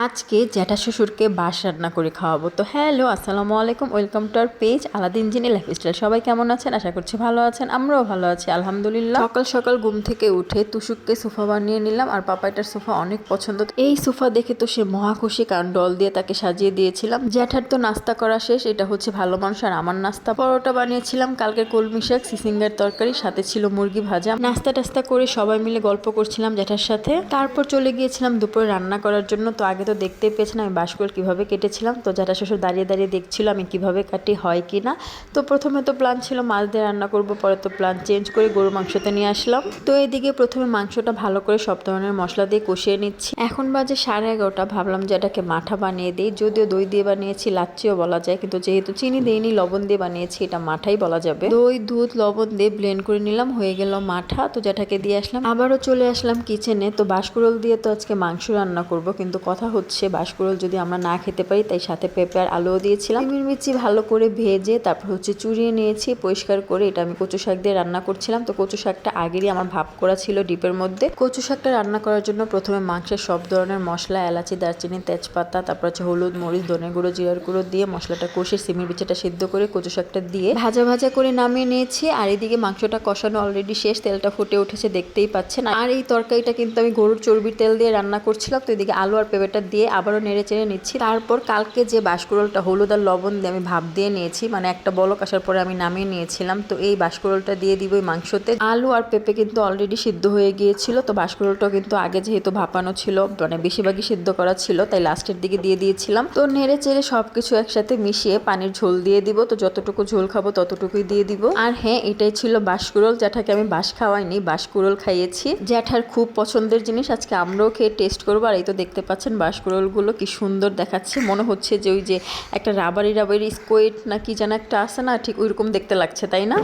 আজকে জ্যাঠা শ্বশুরকে বাস রান্না করে খাওয়াবো। তো হ্যালো, আসসালামু আলাইকুম, welcome to our page Aladdin genie lifestyle. সবাই কেমন আছেন? আশা করছি ভালো আছেন, আমরাও ভালো আছি আলহামদুলিল্লাহ। সকাল সকাল ঘুম থেকে উঠে তুষুককে সোফা বানিয়ে নিলাম, আর পাপাইটার সোফা অনেক পছন্দ। এই সোফা দেখে তো সে মহা খুশি, কারণ ডল দিয়ে তাকে সাজিয়ে দিয়েছিলাম। জ্যাঠার তো নাস্তা করা শেষ, এটা হচ্ছে ভালো মানুষ আর আমার নাস্তা। পরোটা বানিয়েছিলাম, কালকের কলমি শাক, সিসিঙ্গার তরকারি, সাথে ছিল মুরগি ভাজা। নাস্তা টাস্তা করে সবাই মিলে গল্প করছিলাম জ্যাঠার সাথে। তারপর চলে গিয়েছিলাম দুপুরে রান্না করার জন্য। তো আগে তো দেখতেই পেয়েছেন আমি বাঁশকুড়াল কিভাবে কেটেছিলাম। তো জ্যাঠা শ্বশুর দাঁড়িয়ে দাঁড়িয়ে দেখছিল আমি কিভাবে কাটি, হয় কি না। তো প্রথমে তো প্ল্যান ছিল মাছ দিয়ে রান্না করব, পরে তো প্ল্যান চেঞ্জ করে গরু মাংসতে নিয়ে আসলাম। তো এদিকে প্রথমে মাংসটা ভালো করে সব ধরনের মশলা দিয়ে কষিয়ে নিচ্ছি। এখন বাজে 11:30। ভাবলাম যে এটাকে মাঠা বানিয়ে দিই, যদিও দই দিয়ে বানিয়েছি, লাচ্চিও বলা যায়, কিন্তু যেহেতু চিনি দিইনি, লবণ দিয়ে বানিয়েছি, এটা মাঠাই বলা যাবে। দই দুধ লবণ দিয়ে ব্লেন্ড করে নিলাম, হয়ে গেল মাঠা। তো জ্যাঠাকে দিয়ে আসলাম, আবারও চলে আসলাম কিচেনে। তো বাঁশকুড়াল দিয়ে তো আজকে মাংস রান্না করব, কিন্তু কথা হচ্ছে বাঁশকুড়াল যদি আমরা না খেতে পারি, তাই সাথে পেঁপে আর আলুও দিয়েছিলাম। চিমির মির্চি ভালো করে ভেজে তারপর হচ্ছে চুরিয়ে নিয়েছি পরিষ্কার করে। এটা আমি কচু শাক দিয়ে রান্না করছিলাম। তো কচু শাকটা আগেরই আমার ভাপ করা ছিল ডিপের মধ্যে। কচু শাকটা রান্না করার জন্য প্রথমে মাংসের সব ধরনের মশলা, এলাচি, দারচিনি, তেজপাতা, তারপর হচ্ছে হলুদ, মরিচ, ধনে গুঁড়ো, জিরার গুঁড়ো দিয়ে মশলাটা কষে সিমির বিচিটা সিদ্ধ করে কচু শাকটা দিয়ে ভাজা ভাজা করে নামিয়ে নিয়েছি। আর এদিকে মাংসটা কষানো অলরেডি শেষ, তেলটা ফুটে উঠেছে, দেখতেই পাচ্ছেন। আর এই তরকারিটা কিন্তু আমি গরুর চর্বির তেল দিয়ে রান্না করছিলাম। তো এদিকে আলু আর পেঁপেটা দিয়ে আবারও নেড়ে চেড়ে নিচ্ছি। তারপর কালকে যে বাঁশকুড়ালটা হলুদ আর লবণ দিয়ে আমি ভাপ দিয়ে নিয়েছি, মানে একটা বলক আসার পরে আমি নামিয়ে নিয়েছিলাম। তো এই বাঁশকুড়ালটা দিয়ে দিব এই মাংসতে। আলু আর পেঁপে কিন্তু অলরেডি সিদ্ধ হয়ে গিয়েছিল। তো বাঁশকুড়ালটাও কিন্তু আগে যেহেতু ভাপানো ছিল, মানে বেশিরভাগই সিদ্ধ করা ছিল, তাই লাস্টের দিকে দিয়ে দিয়েছিলাম। তো নেড়ে চেড়ে সবকিছু একসাথে মিশিয়ে পানির ঝোল দিয়ে দিব। তো যতটুকু ঝোল খাবো ততটুকুই দিয়ে দিব। আর হ্যাঁ, এটাই ছিল বাঁশকুড়াল। জ্যাঠাকে আমি বাঁশ খাওয়াইনি, বাঁশকুড়াল খাইয়েছি। জ্যাঠার খুব পছন্দের জিনিস, আজকে আমরাও খেয়ে টেস্ট করবো। আর এই তো দেখতে পাচ্ছেন বাঁশকুড়ালগুলো কি সুন্দর দেখাচ্ছে, মনে হচ্ছে যে ওই যে একটা রাবারি রাবারি স্কোয়েট না কি যেন একটা আছে না, ঠিক ওইরকম দেখতে লাগছে, তাই না?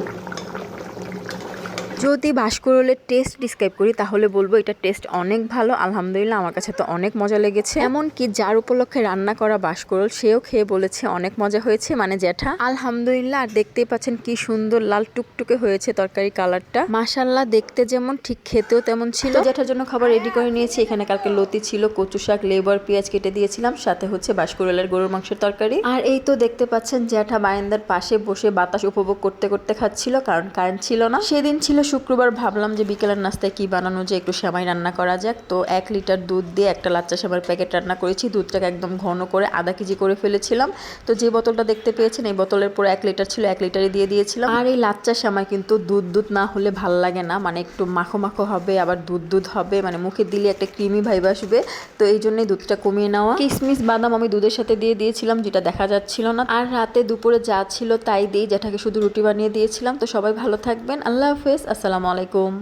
যদি বাঁশকুড়ালের টেস্ট ডিসক্রাইব করি তাহলে বলবো এটা টেস্ট অনেক ভালো আলহামদুলিল্লাহ। আমার কাছে তো অনেক মজা লেগেছে। এমনকি যার উপলক্ষে রান্না করা বাঁশকুড়াল সেও খেয়ে বলেছে অনেক মজা হয়েছে, মানে জ্যাঠা আলহামদুলিল্লাহ। আর দেখতেই পাচ্ছেন কি সুন্দর লাল টুকটুকে হয়েছে তরকারি কালারটা, মাশাআল্লাহ। দেখতে যেমন ঠিক খেতেও তেমন ছিল। জ্যাঠার জন্য খাবার রেডি করে নিয়েছি। এখানে কালকে লতি ছিল, কচু শাক, লেবু আর পেঁয়াজ কেটে দিয়েছিলাম, সাথে হচ্ছে বাঁশকুড়ালের গরুর মাংসের তরকারি। আর এই তো দেখতে পাচ্ছেন জ্যাঠা বারান্দার পাশে বসে বাতাস উপভোগ করতে করতে খাচ্ছিল, কারণ কারেন্ট ছিল না। সেদিন ছিল শুক্রবার, ভাবলাম যে বিকেলের নাস্তায় কি বানানো যায়, একটু সেমাই রান্না করা যাক। তো 1 লিটার দুধ দিয়ে একটা লাচ্চা সেমাইয়ের প্যাকেট রান্না করেছি। দুধটাকে একদম ঘন করে আধা কেজি করে ফেলেছিলাম। তো যে বোতলটা দেখতে পেয়েছেন এই বোতলের পুরো 1 লিটার ছিল, 1 লিটারই দিয়ে দিয়েছিলাম। আর এই লাচ্চা সেমাই কিন্তু দুধ দুধ না হলে ভাল লাগে না, মানে একটু মাখো মাখো হবে, আবার দুধ দুধ হবে, মানে মুখে দিলে একটা ক্রিমি ভাইব আসবে। তো এই জন্যই দুধটা কমিয়ে নেওয়া। কিশমিশ বাদাম আমি দুধের সাথে দিয়ে দিয়েছিলাম, যেটা দেখা যাচ্ছিল না। আর রাতে দুপুরে যা ছিল তাই দিয়ে জ্যাঠাকে শুধু রুটি বানিয়ে দিয়েছিলাম। তো সবাই ভালো থাকবেন, আল্লাহ হাফেজ, আসসালামু আলাইকুম।